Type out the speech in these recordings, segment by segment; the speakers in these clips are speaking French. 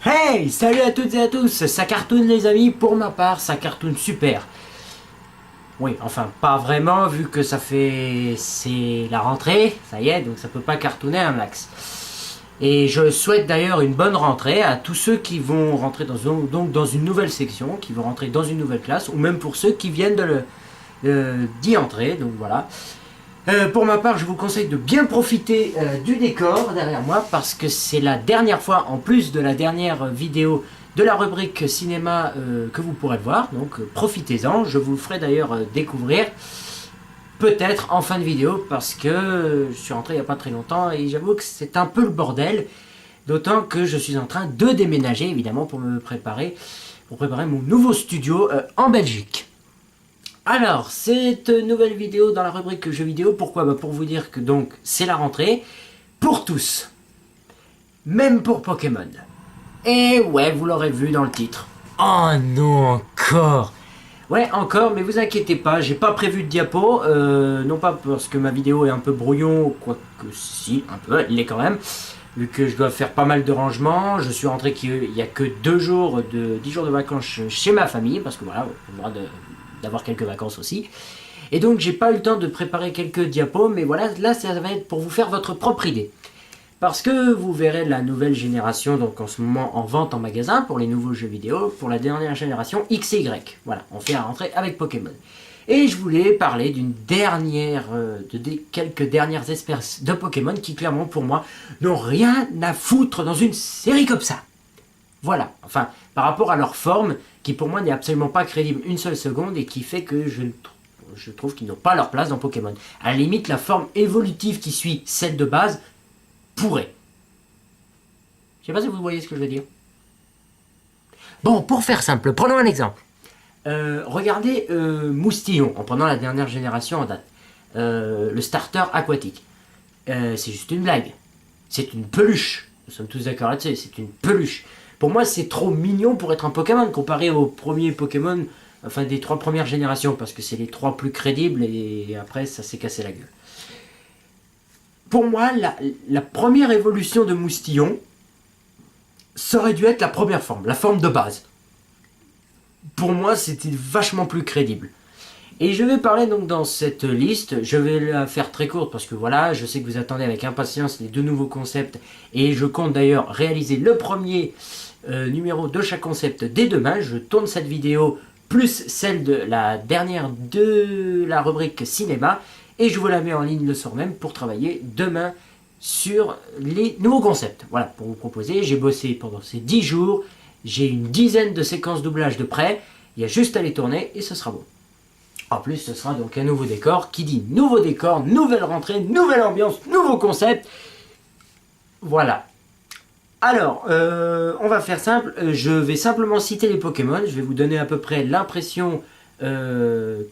Hey, salut à toutes et à tous, ça cartoonne les amis, pour ma part ça cartoonne super. Oui, enfin pas vraiment vu que c'est la rentrée, ça y est, donc ça peut pas cartonner un max. Et je souhaite d'ailleurs une bonne rentrée à tous ceux qui vont rentrer dans une nouvelle section, qui vont rentrer dans une nouvelle classe, ou même pour ceux qui viennent d'y entrer, donc voilà. Pour ma part, je vous conseille de bien profiter du décor derrière moi parce que c'est la dernière fois, en plus de la dernière vidéo de la rubrique cinéma que vous pourrez le voir. Donc profitez-en. Je vous le ferai d'ailleurs découvrir peut-être en fin de vidéo parce que je suis rentré il n'y a pas très longtemps et j'avoue que c'est un peu le bordel. D'autant que je suis en train de déménager évidemment pour préparer mon nouveau studio en Belgique. Alors, cette nouvelle vidéo dans la rubrique jeux vidéo, pourquoi? Pour vous dire que donc c'est la rentrée pour tous, même pour Pokémon. Et ouais, vous l'aurez vu dans le titre. Oh non, encore. Ouais, encore, mais vous inquiétez pas, j'ai pas prévu de diapo, non pas parce que ma vidéo est un peu brouillon, quoique si, un peu, il est quand même, vu que je dois faire pas mal de rangements, je suis rentré qu'il y a que 10 jours de vacances chez ma famille, parce que voilà, on a le droit d'avoir quelques vacances aussi. Et donc j'ai pas eu le temps de préparer quelques diapos, mais voilà, là ça va être pour vous faire votre propre idée. Parce que vous verrez la nouvelle génération, donc en ce moment en vente en magasin pour les nouveaux jeux vidéo, pour la dernière génération X et Y. Voilà, on fait la rentrée avec Pokémon. Et je voulais parler quelques dernières espèces de Pokémon qui clairement pour moi n'ont rien à foutre dans une série comme ça. Voilà, enfin, par rapport à leur forme, qui pour moi n'est absolument pas crédible une seule seconde et qui fait que je trouve qu'ils n'ont pas leur place dans Pokémon. À la limite, la forme évolutive qui suit celle de base pourrait. Je sais pas si vous voyez ce que je veux dire. Bon, pour faire simple, prenons un exemple. Regardez Moustillon, en prenant la dernière génération en date. Le starter aquatique. C'est juste une blague. C'est une peluche. Nous sommes tous d'accord là-dessus, c'est une peluche. Pour moi, c'est trop mignon pour être un Pokémon comparé aux premiers Pokémon, enfin des 3 premières générations, parce que c'est les 3 plus crédibles et après ça s'est cassé la gueule. Pour moi, la première évolution de Moustillon, ça aurait dû être la première forme, la forme de base. Pour moi, c'était vachement plus crédible. Et je vais parler donc dans cette liste, je vais la faire très courte parce que voilà, je sais que vous attendez avec impatience les 2 nouveaux concepts et je compte d'ailleurs réaliser le premier numéro de chaque concept dès demain. Je tourne cette vidéo plus celle de la dernière de la rubrique cinéma et je vous la mets en ligne le soir même pour travailler demain sur les nouveaux concepts. Voilà, pour vous proposer, j'ai bossé pendant ces 10 jours, j'ai une dizaine de séquences doublage de près, il y a juste à les tourner et ce sera bon. En plus, ce sera donc un nouveau décor. Qui dit nouveau décor, nouvelle rentrée, nouvelle ambiance, nouveau concept. Voilà. Alors, on va faire simple. Je vais simplement citer les Pokémon. Je vais vous donner à peu près l'impression que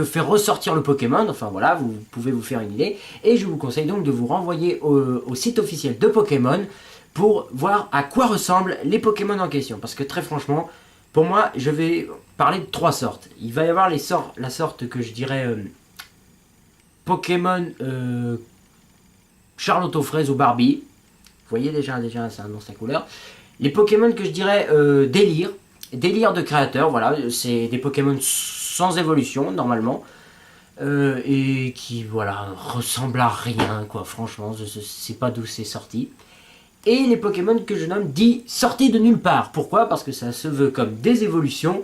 fait ressortir le Pokémon. Enfin voilà, vous pouvez vous faire une idée. Et je vous conseille donc de vous renvoyer au site officiel de Pokémon pour voir à quoi ressemblent les Pokémon en question. Parce que très franchement, pour moi, je vais parler de 3 sortes. Il va y avoir la sorte que je dirais Pokémon Charlotte aux fraises ou Barbie. Vous voyez déjà c'est un nom, sa couleur. Les Pokémon que je dirais délire. Délire de créateur, voilà. C'est des Pokémon sans évolution, normalement. Et qui, voilà, ressemblent à rien, quoi. Franchement, je sais pas d'où c'est sorti. Et les Pokémon que je nomme dits sortis de nulle part. Pourquoi? Parce que ça se veut comme des évolutions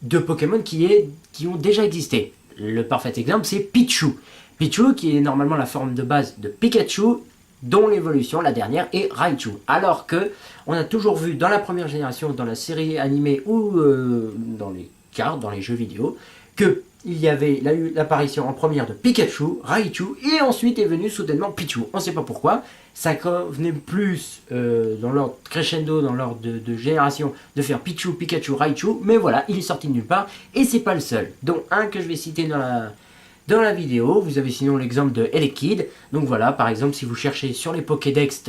de Pokémon qui ont déjà existé. Le parfait exemple, c'est Pichu. Pichu, qui est normalement la forme de base de Pikachu, dont l'évolution, la dernière, est Raichu. Alors que on a toujours vu dans la première génération, dans la série animée ou dans les cartes, dans les jeux vidéo, que il y avait l'apparition en première de Pikachu, Raichu, et ensuite est venu soudainement Pichu. On ne sait pas pourquoi. Ça venait plus dans l'ordre crescendo, dans l'ordre de génération, de faire Pichu, Pikachu, Raichu, mais voilà, il est sorti de nulle part, et c'est pas le seul. Donc un que je vais citer dans la vidéo, vous avez sinon l'exemple de Elekid. Donc voilà, par exemple, si vous cherchez sur les Pokédex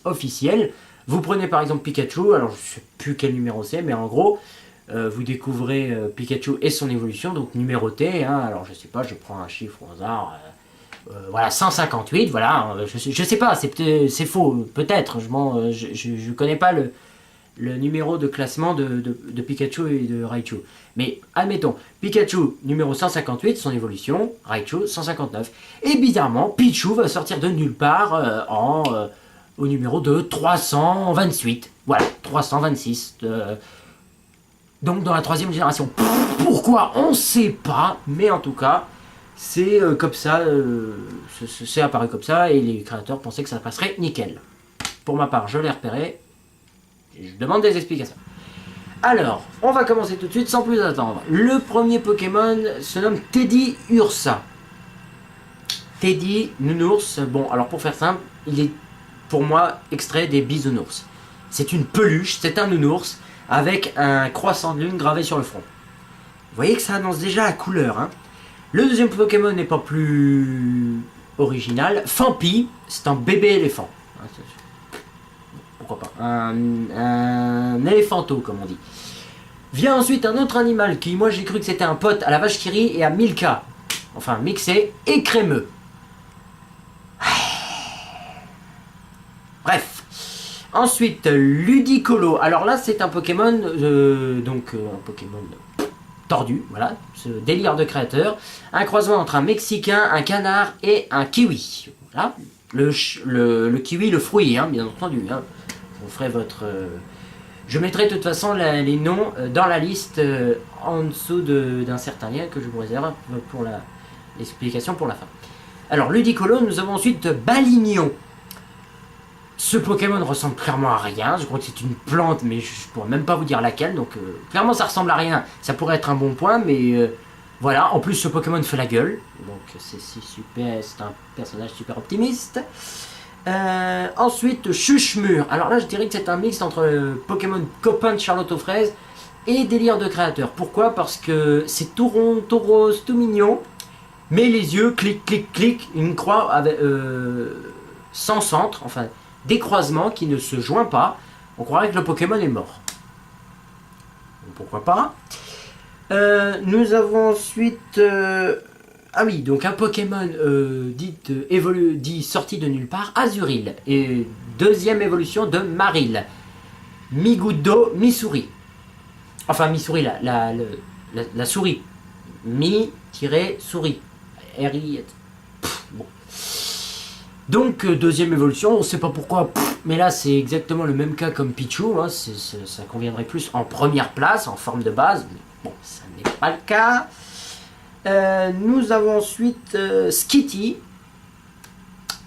officiels, vous prenez par exemple Pikachu, alors je ne sais plus quel numéro c'est, mais en gros, vous découvrez Pikachu et son évolution, donc numéroté, hein, alors je sais pas, je prends un chiffre au hasard, Voilà, 158, voilà, je sais pas, c'est faux, peut-être, je connais pas le numéro de classement de Pikachu et de Raichu. Mais admettons, Pikachu numéro 158, son évolution, Raichu 159. Et bizarrement, Pichu va sortir de nulle part au numéro de 328. Voilà, 326. Donc dans la troisième génération. Pourquoi? On sait pas, mais en tout cas, c'est comme ça, c'est apparu comme ça, et les créateurs pensaient que ça passerait nickel. Pour ma part, je l'ai repéré, et je demande des explications. Alors, on va commencer tout de suite sans plus attendre. Le premier Pokémon se nomme Teddy Ursa. Teddy, nounours, bon, alors pour faire simple, il est pour moi extrait des bisounours. C'est une peluche, c'est un nounours, avec un croissant de lune gravé sur le front. Vous voyez que ça annonce déjà la couleur, hein. Le deuxième Pokémon n'est pas plus original. Fampi, c'est un bébé éléphant. Pourquoi pas, un éléphanto, comme on dit. Vient ensuite un autre animal qui, moi, j'ai cru que c'était un pote à la vache qui rit et à Milka. Enfin, mixé et crémeux. Bref. Ensuite, Ludicolo. Alors là, c'est un Pokémon, un Pokémon tordu, voilà, ce délire de créateur. Un croisement entre un Mexicain, un canard et un kiwi. Voilà. Le kiwi, le fruit, hein, bien entendu. Hein. Vous ferez votre... Je mettrai de toute façon les noms dans la liste en dessous d'un certain lien que je vous réserve pour l'explication pour la fin. Alors, Ludicolo, nous avons ensuite Balignon. Ce Pokémon ressemble clairement à rien. Je crois que c'est une plante, mais je ne pourrais même pas vous dire laquelle. Donc, clairement, ça ressemble à rien. Ça pourrait être un bon point, mais voilà. En plus, ce Pokémon fait la gueule. Donc, c'est super. C'est un personnage super optimiste. Ensuite, Chuchemur. Alors là, je dirais que c'est un mix entre Pokémon copain de Charlotte aux fraises et délire de créateur. Pourquoi? Parce que c'est tout rond, tout rose, tout mignon. Mais les yeux, clic, clic, clic. Une croix avec, sans centre. Enfin, des croisements qui ne se joignent pas. On croirait que le Pokémon est mort. Pourquoi pas? Nous avons ensuite... Ah oui, donc un Pokémon dit sorti de nulle part, Azuril. Et deuxième évolution de Maril. Mi-goutte mi-souris. Enfin, mi-souris, la souris. Mi-souris. R-I... Bon. Donc, deuxième évolution, on ne sait pas pourquoi, mais là c'est exactement le même cas comme Pichu, hein, ça conviendrait plus en première place, en forme de base, mais bon, ça n'est pas le cas. Nous avons ensuite Skitty,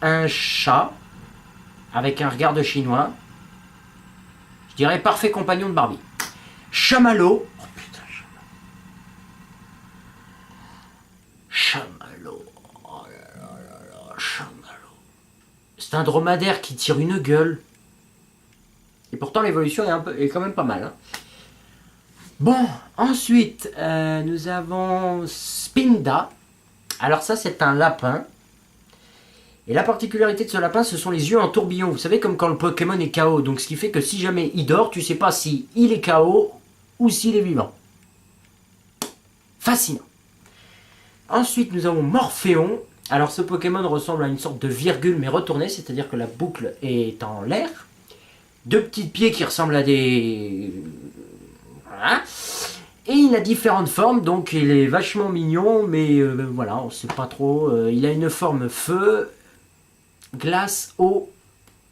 un chat, avec un regard de chinois, je dirais parfait compagnon de Barbie. Chamallow, oh putain, Chamallow, oh là là là là, Chamallow. C'est un dromadaire qui tire une gueule. Et pourtant l'évolution est quand même pas mal. Hein. Bon, ensuite, nous avons Spinda. Alors ça, c'est un lapin. Et la particularité de ce lapin, ce sont les yeux en tourbillon. Vous savez, comme quand le Pokémon est KO. Donc ce qui fait que si jamais il dort, tu sais pas si il est KO ou s'il est vivant. Fascinant. Ensuite, nous avons Morphéon. Alors ce Pokémon ressemble à une sorte de virgule mais retournée, c'est-à-dire que la boucle est en l'air. Deux petits pieds qui ressemblent à des... Voilà. Et il a différentes formes, donc il est vachement mignon, mais voilà, on ne sait pas trop. Il a une forme feu, glace, eau,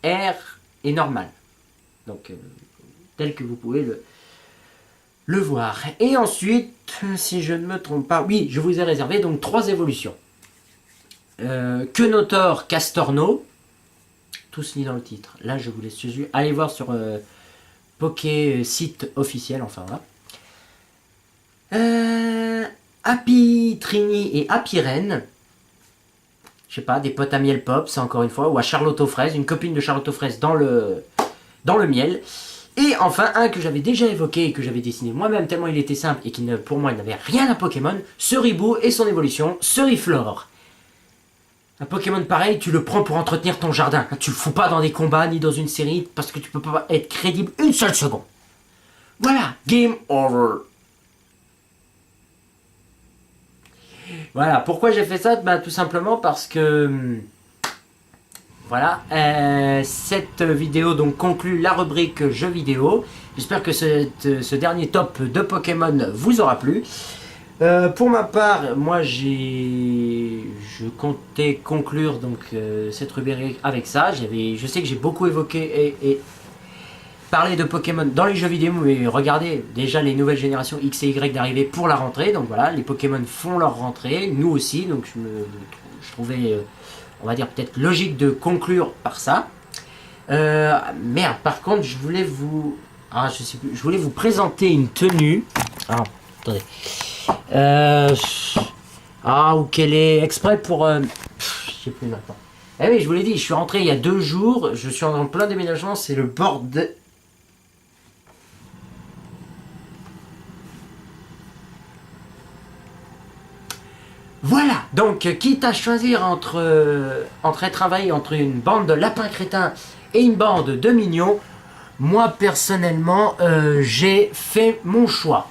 air et normal. Donc tel que vous pouvez le voir. Et ensuite, si je ne me trompe pas, oui, je vous ai réservé donc 3 évolutions. Quenotor Castorno, tous mis dans le titre. Là, je vous laisse aller voir sur Poké site officiel, enfin voilà. Happy Trini et Happy Ren. Je sais pas, des potes à miel pop, c'est encore une fois, ou à Charlotte aux fraises, une copine de Charlotte aux fraises dans le miel. Et enfin, un que j'avais déjà évoqué et que j'avais dessiné moi-même tellement il était simple et qui pour moi il n'avait rien à Pokémon, Ceribou et son évolution, Ceriflore. Un Pokémon pareil, tu le prends pour entretenir ton jardin. Tu le fous pas dans des combats ni dans une série parce que tu peux pas être crédible une seule seconde. Voilà, game over. Voilà, pourquoi j'ai fait ça? Tout simplement parce que... Voilà, cette vidéo donc conclut la rubrique jeux vidéo. J'espère que ce dernier top de Pokémon vous aura plu. Pour ma part, moi je comptais conclure donc cette rubrique avec ça. Je sais que j'ai beaucoup évoqué et parlé de Pokémon dans les jeux vidéo, mais regardez déjà les nouvelles générations X et Y d'arriver pour la rentrée. Donc voilà, les Pokémon font leur rentrée, nous aussi. Donc je trouvais, on va dire peut-être logique de conclure par ça. Merde, par contre, je voulais vous, je sais plus, je voulais vous présenter une tenue. Ah, attendez. Ou qu'elle est exprès pour... je sais plus maintenant. Eh oui, je vous l'ai dit, je suis rentré il y a 2 jours, je suis en plein déménagement, c'est le bordel. Voilà, donc quitte à choisir entre être envahi entre une bande de lapins crétins et une bande de mignons, moi personnellement, j'ai fait mon choix.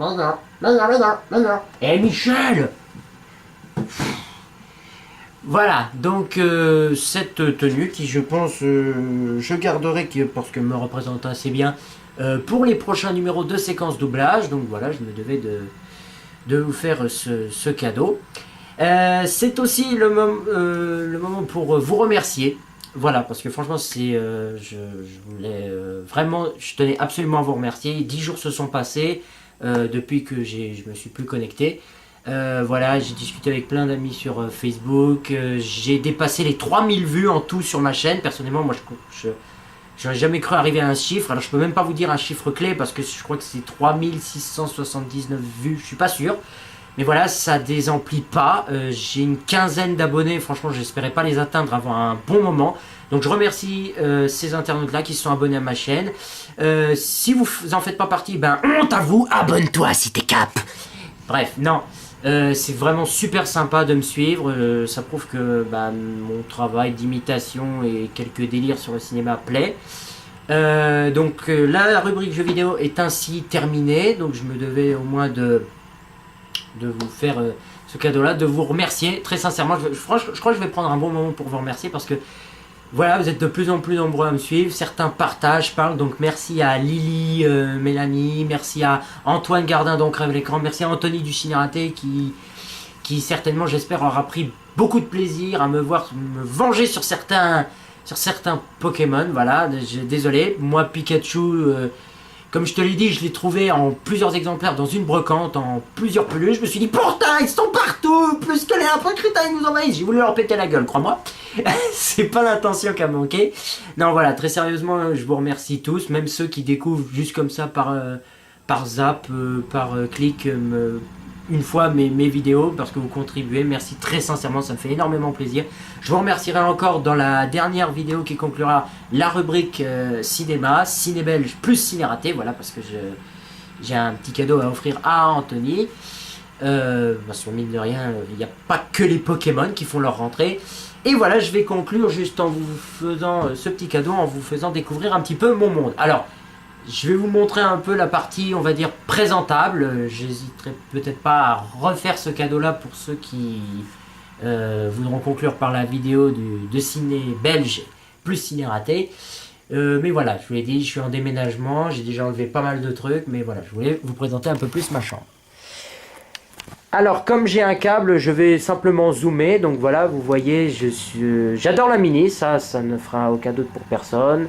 Non. Eh Michel! Voilà, donc cette tenue qui je pense je garderai parce que me représente assez bien pour les prochains numéros de séquence doublage. Donc voilà, je me devais de vous faire ce cadeau. C'est aussi le moment pour vous remercier. Voilà, parce que franchement, je voulais vraiment, je tenais absolument à vous remercier. 10 jours se sont passés depuis que je me suis plus connecté. Voilà, j'ai discuté avec plein d'amis sur Facebook. J'ai dépassé les 3000 vues en tout sur ma chaîne. Personnellement, moi, je n'aurais jamais cru arriver à un chiffre. Alors, je peux même pas vous dire un chiffre clé parce que je crois que c'est 3679 vues. Je suis pas sûr. Mais voilà, ça désemplit pas. J'ai une quinzaine d'abonnés. Franchement, j'espérais pas les atteindre avant un bon moment. Donc je remercie ces internautes-là qui se sont abonnés à ma chaîne. Si vous en faites pas partie, honte à vous, abonne-toi si t'es cap. Bref, non. C'est vraiment super sympa de me suivre. Ça prouve que mon travail d'imitation et quelques délires sur le cinéma plaît. Donc la rubrique jeux vidéo est ainsi terminée. Donc je me devais au moins de vous faire ce cadeau-là, de vous remercier très sincèrement. Je crois que je vais prendre un bon moment pour vous remercier parce que voilà, vous êtes de plus en plus nombreux à me suivre. Certains partagent, parlent. Donc merci à Lily, Mélanie, merci à Antoine Gardin, donc Rêve l'écran, merci à Anthony du Cinératé qui certainement, j'espère, aura pris beaucoup de plaisir à me voir me venger sur certains Pokémon. Voilà, désolé. Moi, Pikachu, comme je te l'ai dit, je l'ai trouvé en plusieurs exemplaires dans une brocante, en plusieurs peluches. Je me suis dit, pourtant, ils sont partout, plus que les lapins crétins, ils nous envahissent. J'ai voulu leur péter la gueule, crois-moi. C'est pas l'intention qui a manqué. Non, voilà, très sérieusement, je vous remercie tous, même ceux qui découvrent juste comme ça par zap, par clic, une fois mes vidéos, parce que vous contribuez. Merci très sincèrement, ça me fait énormément plaisir. Je vous remercierai encore dans la dernière vidéo qui conclura la rubrique cinéma, ciné belge plus ciné raté, voilà, parce que j'ai un petit cadeau à offrir à Anthony. Parce que mine de rien, il n'y a pas que les Pokémon qui font leur rentrée. Et voilà, je vais conclure juste en vous faisant ce petit cadeau, en vous faisant découvrir un petit peu mon monde. Alors, je vais vous montrer un peu la partie, on va dire, présentable. J'hésiterai peut-être pas à refaire ce cadeau-là pour ceux qui voudront conclure par la vidéo de ciné belge plus ciné raté. Mais voilà, je vous l'ai dit, je suis en déménagement, j'ai déjà enlevé pas mal de trucs, mais voilà, je voulais vous présenter un peu plus ma chambre. Alors, comme j'ai un câble, je vais simplement zoomer. Donc voilà, vous voyez, j'adore la mini, ça ne fera aucun doute pour personne.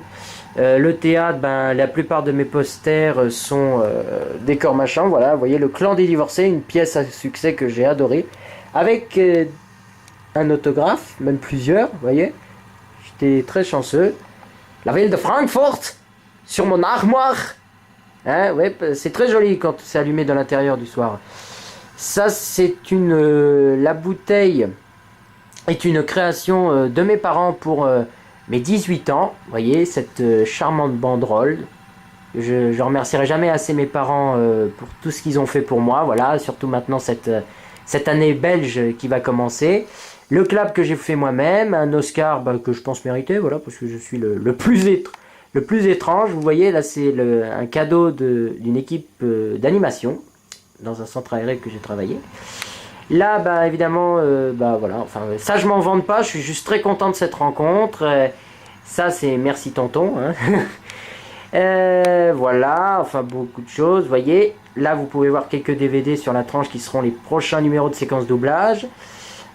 Le théâtre, la plupart de mes posters sont décors machin. Voilà, vous voyez, le clan des divorcés, une pièce à succès que j'ai adorée. Avec un autographe, même plusieurs, vous voyez. J'étais très chanceux. La ville de Francfort, sur mon armoire. Hein, ouais, c'est très joli quand c'est allumé de l'intérieur du soir. Ça, c'est la bouteille est une création de mes parents pour mes 18 ans. Vous voyez, cette charmante banderole. Je ne remercierai jamais assez mes parents pour tout ce qu'ils ont fait pour moi. Voilà, surtout maintenant cette année belge qui va commencer. Le clap que j'ai fait moi-même, un Oscar que je pense mériter, voilà, parce que je suis le le plus étrange, vous voyez, là c'est un cadeau d'une équipe d'animation, dans un centre aéré que j'ai travaillé. Là, bah, évidemment, bah, voilà, enfin, ça je m'en vante pas, je suis juste très content de cette rencontre. Ça c'est merci tonton. Hein. Voilà, enfin beaucoup de choses, vous voyez. Là vous pouvez voir quelques DVD sur la tranche qui seront les prochains numéros de séquence doublage.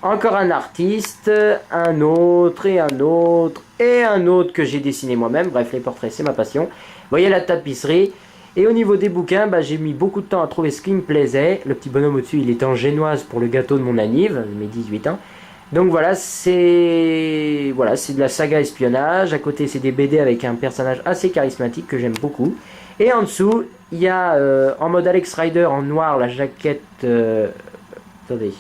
Encore un artiste, un autre et un autre et un autre que j'ai dessiné moi-même. Bref, les portraits c'est ma passion. Vous voyez la tapisserie. Et au niveau des bouquins, bah, j'ai mis beaucoup de temps à trouver ce qui me plaisait. Le petit bonhomme au-dessus, il est en génoise pour le gâteau de mon anniv, mes 18 ans. Donc voilà, c'est de la saga espionnage. À côté, c'est des BD avec un personnage assez charismatique que j'aime beaucoup. Et en dessous, il y a en mode Alex Rider en noir la jaquette... Attendez.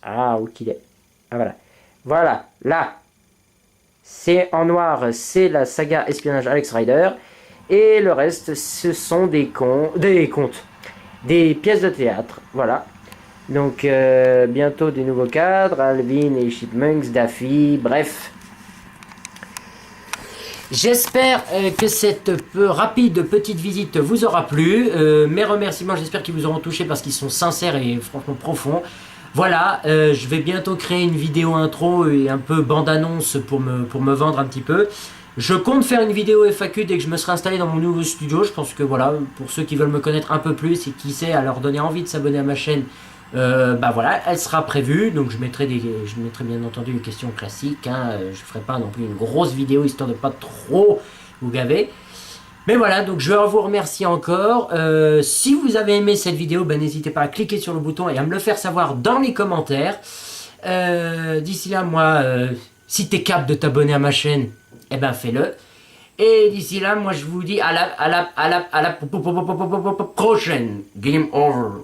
Ah, où qu'il est. Ah voilà. Voilà, là. C'est en noir, c'est la saga espionnage Alex Rider. Et le reste, ce sont des contes. Des pièces de théâtre. Voilà. Donc bientôt des nouveaux cadres, Alvin et Chipmunks, Daffy, bref. J'espère que cette rapide petite visite vous aura plu. Mes remerciements, j'espère qu'ils vous auront touché parce qu'ils sont sincères et franchement profonds. Voilà, je vais bientôt créer une vidéo intro et un peu bande-annonce pour me vendre un petit peu. Je compte faire une vidéo FAQ dès que je me serai installé dans mon nouveau studio. Je pense que voilà, pour ceux qui veulent me connaître un peu plus et qui sait à leur donner envie de s'abonner à ma chaîne, bah voilà, elle sera prévue. Donc je mettrai bien entendu une question classique. Hein, je ferai pas non plus une grosse vidéo histoire de pas trop vous gaver. Mais voilà, donc je vous remercie encore. Si vous avez aimé cette vidéo, ben, n'hésitez pas à cliquer sur le bouton et à me le faire savoir dans les commentaires. D'ici là, moi, si t'es capable de t'abonner à ma chaîne, eh ben fais-le. Et d'ici là, moi je vous dis à la prochaine. Game over.